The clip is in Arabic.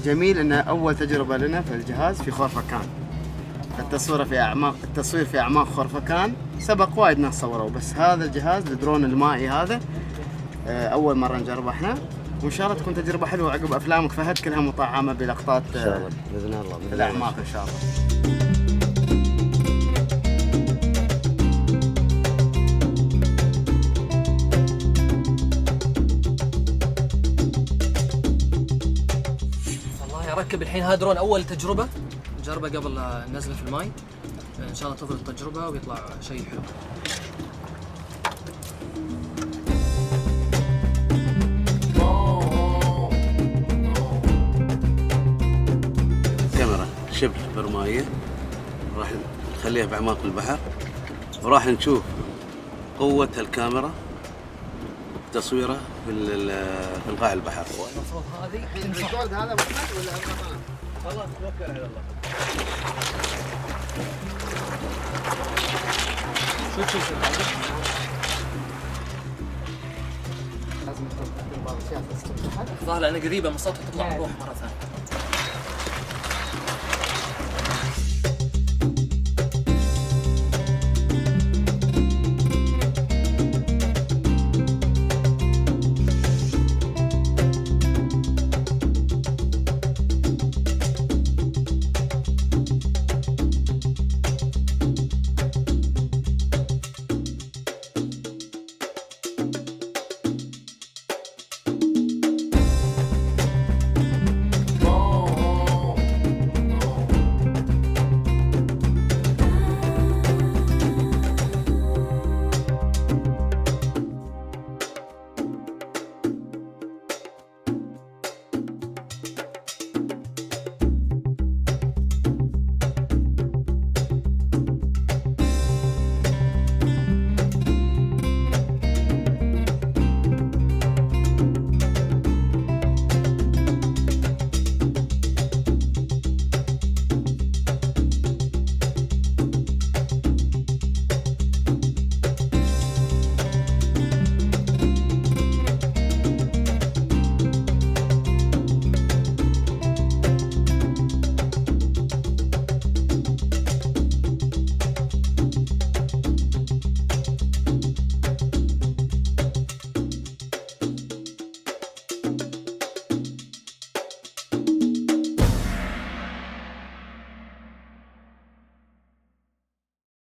الجميل انه اول تجربه لنا في الجهاز في خرفكان. التصوير في اعماق خرفكان سبق وايد ناس صوروا، بس هذا الجهاز الدرون المائي هذا اول مره نجربه احنا، وان شاء الله تكون تجربه حلوه عقب افلامك فهد كلها مطعمه بلقطات ان شاء الله باذن الله في الاعماق ان شاء الله. اركب الحين هذا درون اول تجربه نجربه قبل ننزله في الماي، ان شاء الله تفضل التجربه ويطلع شيء حلو. كاميرا شبه برمائيه راح نخليها باعماق البحر، وراح نشوف قوه الكاميرا تصويره في القاع البحر. المفروض هذه الريكورد هذا محمد ولا خلاص توكل على الله. شوف لازم تحط بعض الاشياء تستمتع. الظاهر لأنها قريبه من السطح تطلع الروح مره ثانيه.